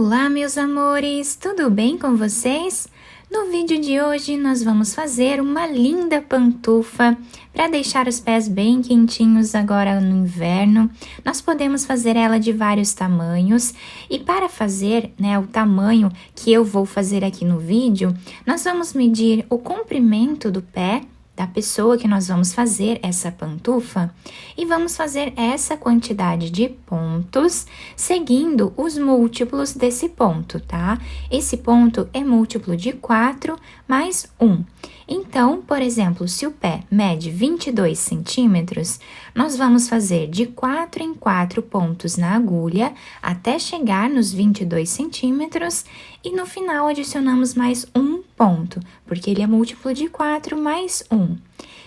Olá, meus amores! Tudo bem com vocês? No vídeo de hoje, nós vamos fazer uma linda pantufa para deixar os pés bem quentinhos agora no inverno. Nós podemos fazer ela de vários tamanhos e para fazer, o tamanho que eu vou fazer aqui no vídeo, nós vamos medir o comprimento do pé da pessoa que nós vamos fazer essa pantufa e vamos fazer essa quantidade de pontos seguindo os múltiplos desse ponto, tá? Esse ponto é múltiplo de 4 mais 1. Então, por exemplo, se o pé mede 22 centímetros, nós vamos fazer de 4 em 4 pontos na agulha até chegar nos 22 centímetros e no final adicionamos mais um ponto, porque ele é múltiplo de 4 mais 1.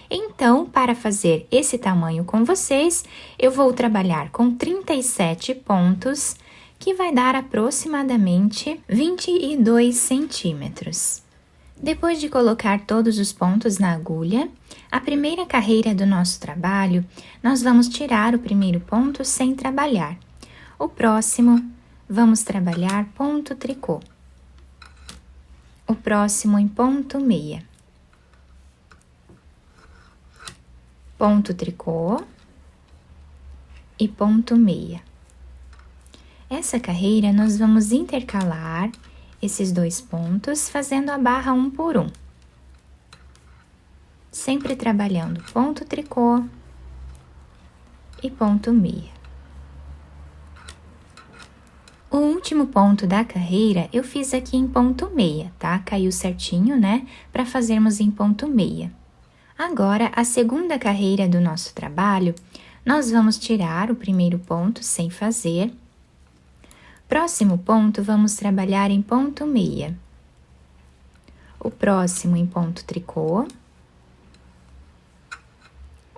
Então, para fazer esse tamanho com vocês, eu vou trabalhar com 37 pontos, que vai dar aproximadamente 22 centímetros. Depois de colocar todos os pontos na agulha, a primeira carreira do nosso trabalho, nós vamos tirar o primeiro ponto sem trabalhar. O próximo, vamos trabalhar ponto tricô. O próximo em ponto meia. Ponto tricô e ponto meia. Essa carreira, nós vamos intercalar esses dois pontos, fazendo a barra um por um. Sempre trabalhando ponto tricô e ponto meia. O último ponto da carreira, eu fiz aqui em ponto meia, tá? Caiu certinho, para fazermos em ponto meia. Agora, a segunda carreira do nosso trabalho, nós vamos tirar o primeiro ponto sem fazer. Próximo ponto, vamos trabalhar em ponto meia. O próximo em ponto tricô.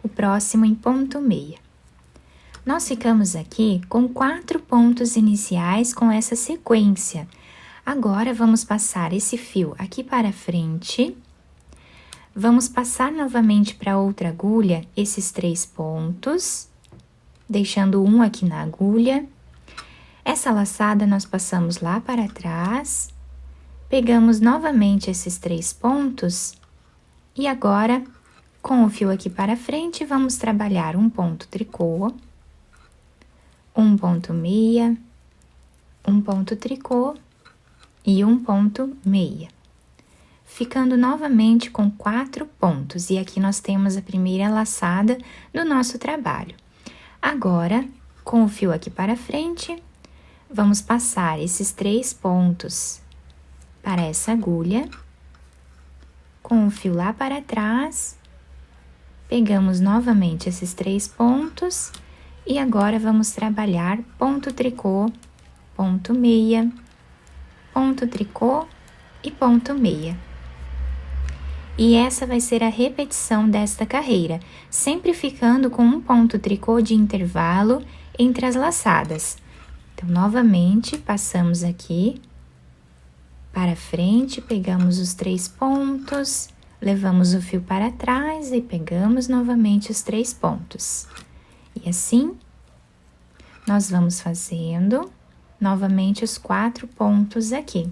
O próximo em ponto meia. Nós ficamos aqui com 4 pontos iniciais com essa sequência. Agora, vamos passar esse fio aqui para frente. Vamos passar novamente para outra agulha esses 3 pontos, deixando um aqui na agulha. Essa laçada nós passamos lá para trás, pegamos novamente esses 3 pontos e agora, com o fio aqui para frente, vamos trabalhar um ponto tricô, um ponto meia, um ponto tricô e um ponto meia, ficando novamente com 4 pontos. E aqui nós temos a primeira laçada do nosso trabalho. Agora, com o fio aqui para frente, vamos passar esses 3 pontos para essa agulha, com o fio lá para trás, pegamos novamente esses 3 pontos e agora vamos trabalhar ponto tricô, ponto meia, ponto tricô e ponto meia. E essa vai ser a repetição desta carreira, sempre ficando com um ponto tricô de intervalo entre as laçadas. Então, novamente, passamos aqui para frente, pegamos os 3 pontos, levamos o fio para trás e pegamos novamente os 3 pontos. E assim, nós vamos fazendo novamente os 4 pontos aqui.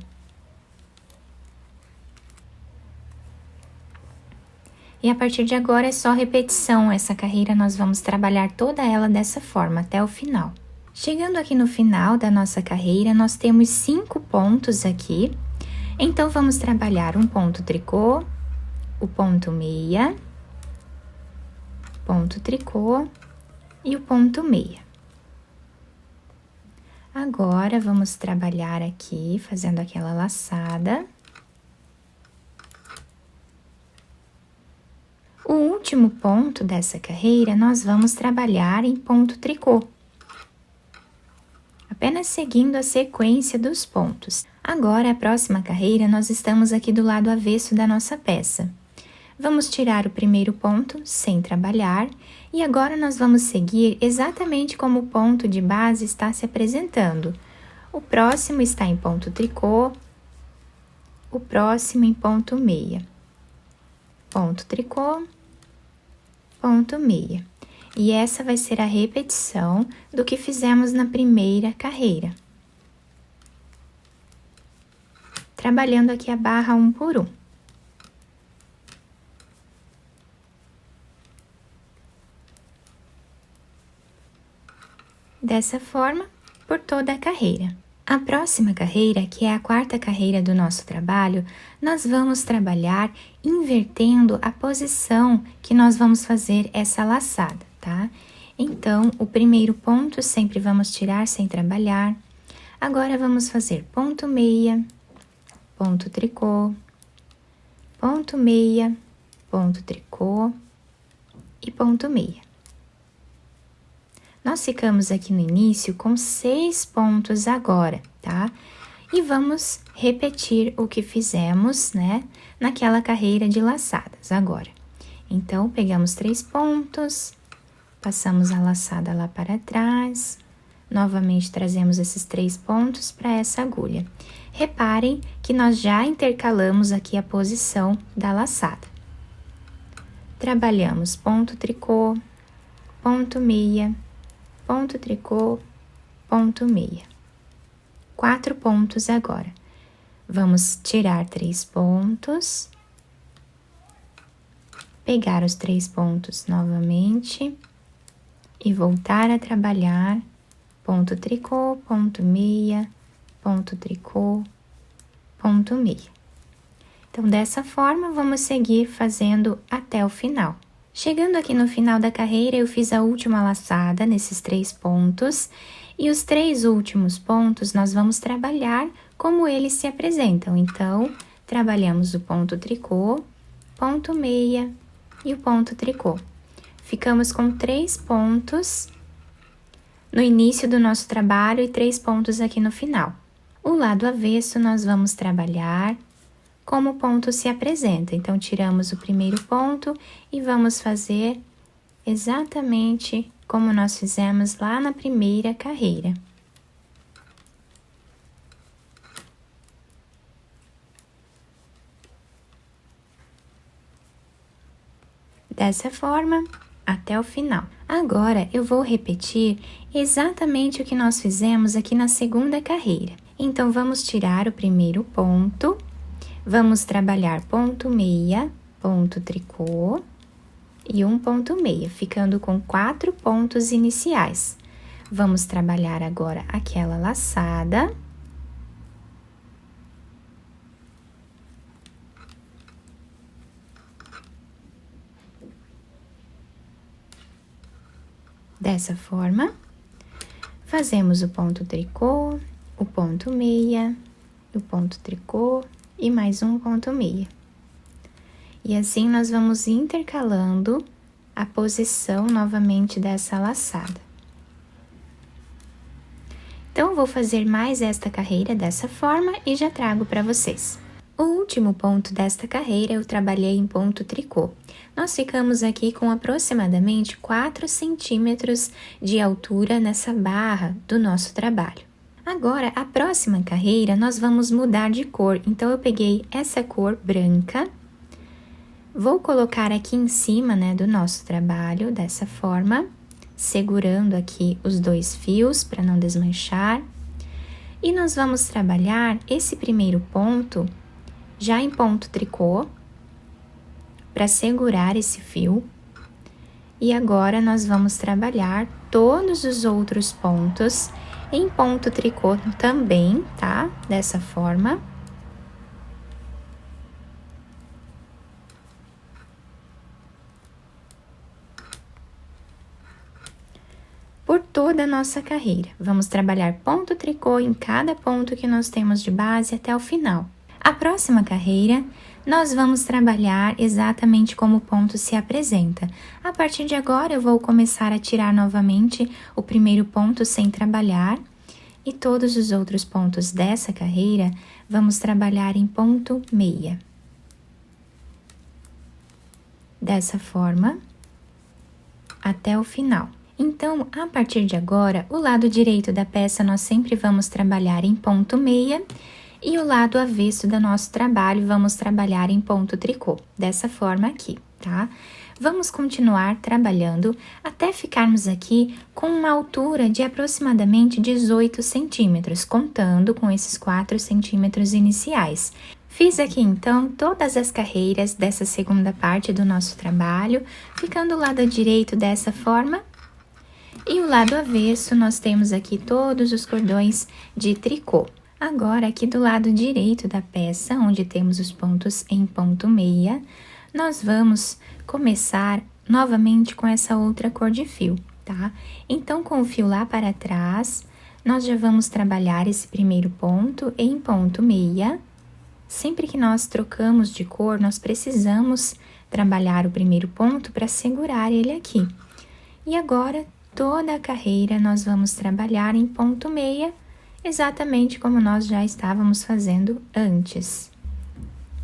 E a partir de agora é só repetição, essa carreira nós vamos trabalhar toda ela dessa forma, até o final. Chegando aqui no final da nossa carreira, nós temos 5 pontos aqui. Então, vamos trabalhar um ponto tricô, o ponto meia, ponto tricô e o ponto meia. Agora, vamos trabalhar aqui, fazendo aquela laçada. O último ponto dessa carreira, nós vamos trabalhar em ponto tricô, apenas seguindo a sequência dos pontos. Agora, a próxima carreira, nós estamos aqui do lado avesso da nossa peça. Vamos tirar o primeiro ponto sem trabalhar e agora nós vamos seguir exatamente como o ponto de base está se apresentando. O próximo está em ponto tricô, o próximo em ponto meia. Ponto tricô, ponto meia. E essa vai ser a repetição do que fizemos na primeira carreira. trabalhando aqui a barra um por um. Dessa forma, por toda a carreira. A próxima carreira, que é a quarta carreira do nosso trabalho, nós vamos trabalhar invertendo a posição que nós vamos fazer essa laçada, tá? Então, o primeiro ponto sempre vamos tirar sem trabalhar. Agora, vamos fazer ponto meia, ponto tricô, ponto meia, ponto tricô e ponto meia. Nós ficamos aqui no início com 6 pontos agora, tá? E vamos repetir o que fizemos, né, naquela carreira de laçadas agora. Então, pegamos 3 pontos, passamos a laçada lá para trás, novamente trazemos esses 3 pontos para essa agulha. Reparem que nós já intercalamos aqui a posição da laçada. Trabalhamos ponto tricô, ponto meia, ponto tricô, ponto meia. 4 pontos agora. Vamos tirar 3 pontos, pegar os 3 pontos novamente e voltar a trabalhar ponto tricô, ponto meia, ponto tricô, ponto meia. Então, dessa forma, vamos seguir fazendo até o final. Chegando aqui no final da carreira, eu fiz a última laçada nesses 3 pontos, e os 3 últimos pontos nós vamos trabalhar como eles se apresentam. Então, trabalhamos o ponto tricô, ponto meia e o ponto tricô. Ficamos com 3 pontos no início do nosso trabalho e 3 pontos aqui no final. O lado avesso nós vamos trabalhar como o ponto se apresenta. Então, tiramos o primeiro ponto e vamos fazer exatamente como nós fizemos lá na primeira carreira. Dessa forma, até o final. Agora, eu vou repetir exatamente o que nós fizemos aqui na segunda carreira. Então, vamos tirar o primeiro ponto. Vamos trabalhar ponto meia, ponto tricô e um ponto meia, ficando com 4 pontos iniciais. Vamos trabalhar agora aquela laçada. Dessa forma, fazemos o ponto tricô, o ponto meia, o ponto tricô e mais um ponto meia. E assim nós vamos intercalando a posição novamente dessa laçada. Então, eu vou fazer mais esta carreira dessa forma e já trago para vocês. O último ponto desta carreira eu trabalhei em ponto tricô. Nós ficamos aqui com aproximadamente 4 centímetros de altura nessa barra do nosso trabalho. Agora, a próxima carreira, nós vamos mudar de cor. Então, eu peguei essa cor branca, vou colocar aqui em cima, né, do nosso trabalho, dessa forma, segurando aqui os 2 fios para não desmanchar. E nós vamos trabalhar esse primeiro ponto já em ponto tricô, para segurar esse fio. E agora, nós vamos trabalhar todos os outros pontos em ponto tricô também, tá? Dessa forma. Por toda a nossa carreira. Vamos trabalhar ponto tricô em cada ponto que nós temos de base até o final. A próxima carreira, nós vamos trabalhar exatamente como o ponto se apresenta. A partir de agora, eu vou começar a tirar novamente o primeiro ponto sem trabalhar, e todos os outros pontos dessa carreira, vamos trabalhar em ponto meia. Dessa forma, até o final. Então, a partir de agora, o lado direito da peça nós sempre vamos trabalhar em ponto meia, e o lado avesso do nosso trabalho vamos trabalhar em ponto tricô, dessa forma aqui, tá? Vamos continuar trabalhando até ficarmos aqui com uma altura de aproximadamente 18 centímetros, contando com esses 4 centímetros iniciais. Fiz aqui então todas as carreiras dessa segunda parte do nosso trabalho, ficando o lado direito dessa forma. E o lado avesso, nós temos aqui todos os cordões de tricô. Agora, aqui do lado direito da peça, onde temos os pontos em ponto meia, nós vamos começar novamente com essa outra cor de fio, tá? Então, com o fio lá para trás, nós já vamos trabalhar esse primeiro ponto em ponto meia. Sempre que nós trocamos de cor, nós precisamos trabalhar o primeiro ponto para segurar ele aqui. E agora, toda a carreira nós vamos trabalhar em ponto meia, exatamente como nós já estávamos fazendo antes.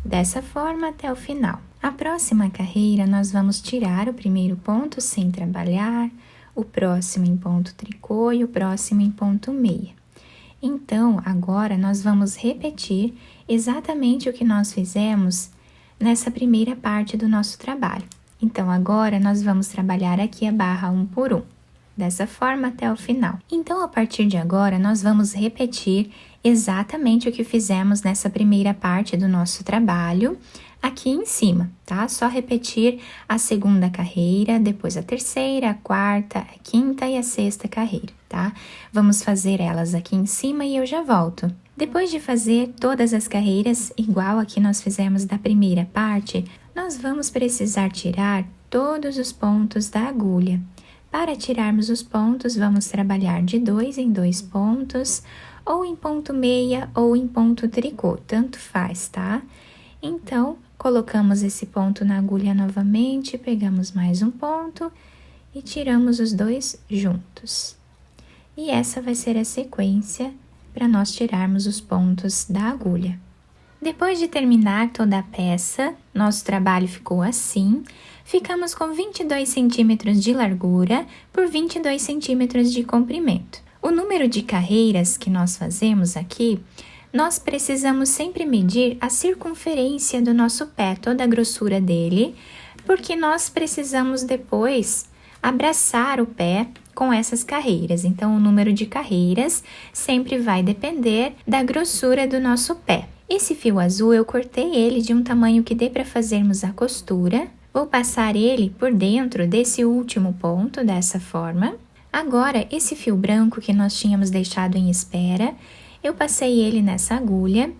Dessa forma até o final. A próxima carreira, nós vamos tirar o primeiro ponto sem trabalhar, o próximo em ponto tricô e o próximo em ponto meia. Então, agora nós vamos repetir exatamente o que nós fizemos nessa primeira parte do nosso trabalho. Então, agora nós vamos trabalhar aqui a barra 1 por 1, dessa forma até o final. Então, a partir de agora, nós vamos repetir exatamente o que fizemos nessa primeira parte do nosso trabalho, aqui em cima, tá? Só repetir a segunda carreira, depois a terceira, a quarta, a quinta e a sexta carreira, tá? Vamos fazer elas aqui em cima e eu já volto. Depois de fazer todas as carreiras, igual aqui nós fizemos da primeira parte, nós vamos precisar tirar todos os pontos da agulha. Para tirarmos os pontos, vamos trabalhar de 2 em 2 pontos, ou em ponto meia ou em ponto tricô, tanto faz, tá? Então, colocamos esse ponto na agulha novamente, pegamos mais um ponto e tiramos os dois juntos. E essa vai ser a sequência para nós tirarmos os pontos da agulha. Depois de terminar toda a peça, nosso trabalho ficou assim. Ficamos com 22 centímetros de largura por 22 centímetros de comprimento. O número de carreiras que nós fazemos aqui, nós precisamos sempre medir a circunferência do nosso pé, toda a grossura dele, porque nós precisamos depois abraçar o pé com essas carreiras. Então, o número de carreiras sempre vai depender da grossura do nosso pé. Esse fio azul, eu cortei ele de um tamanho que dê para fazermos a costura. Vou passar ele por dentro desse último ponto, dessa forma. Agora, esse fio branco que nós tínhamos deixado em espera, eu passei ele nessa agulha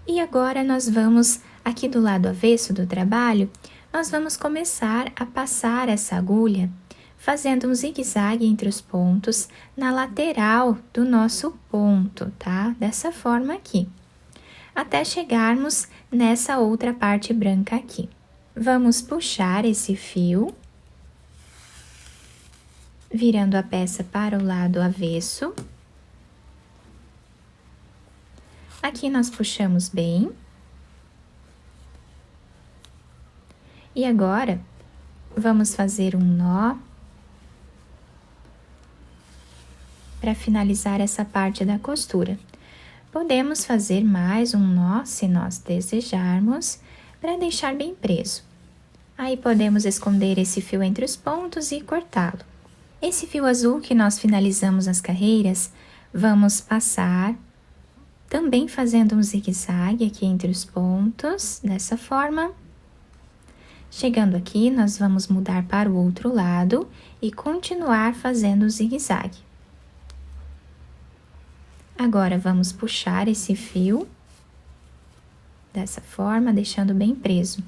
e agora nós vamos, aqui do lado avesso do trabalho, nós vamos começar a passar essa agulha fazendo um zigue-zague entre os pontos na lateral do nosso ponto, tá? Dessa forma aqui, até chegarmos nessa outra parte branca aqui. Vamos puxar esse fio, virando a peça para o lado avesso. Aqui nós puxamos bem. E agora, vamos fazer um nó para finalizar essa parte da costura. Podemos fazer mais um nó, se nós desejarmos, para deixar bem preso. Aí, podemos esconder esse fio entre os pontos e cortá-lo. Esse fio azul que nós finalizamos as carreiras, vamos passar também fazendo um zigue-zague aqui entre os pontos, dessa forma. Chegando aqui, nós vamos mudar para o outro lado e continuar fazendo o zigue-zague. Agora, vamos puxar esse fio, dessa forma, deixando bem preso.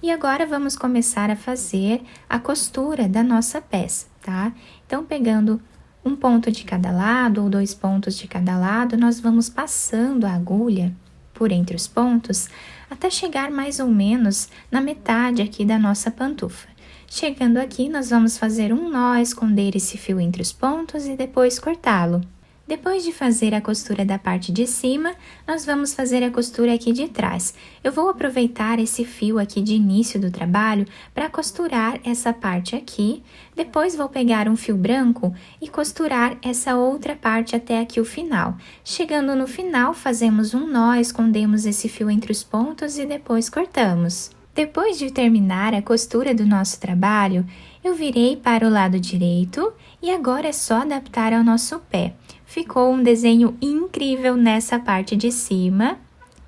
E agora, vamos começar a fazer a costura da nossa peça, tá? Então, pegando um ponto de cada lado ou 2 pontos de cada lado, nós vamos passando a agulha por entre os pontos até chegar mais ou menos na metade aqui da nossa pantufa. Chegando aqui, nós vamos fazer um nó, esconder esse fio entre os pontos e depois cortá-lo. Depois de fazer a costura da parte de cima, nós vamos fazer a costura aqui de trás. Eu vou aproveitar esse fio aqui de início do trabalho para costurar essa parte aqui. Depois vou pegar um fio branco e costurar essa outra parte até aqui o final. Chegando no final, fazemos um nó, escondemos esse fio entre os pontos e depois cortamos. Depois de terminar a costura do nosso trabalho, eu virei para o lado direito e agora é só adaptar ao nosso pé. Ficou um desenho incrível nessa parte de cima,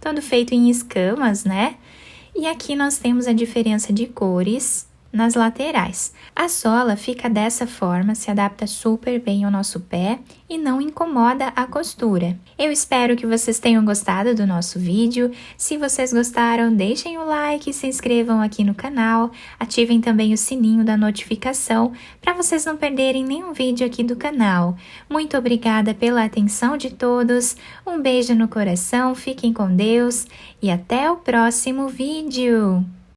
todo feito em escamas, né? E aqui nós temos a diferença de cores nas laterais. A sola fica dessa forma, se adapta super bem ao nosso pé e não incomoda a costura. Eu espero que vocês tenham gostado do nosso vídeo. Se vocês gostaram, deixem o like, se inscrevam aqui no canal, ativem também o sininho da notificação para vocês não perderem nenhum vídeo aqui do canal. Muito obrigada pela atenção de todos, um beijo no coração, fiquem com Deus e até o próximo vídeo!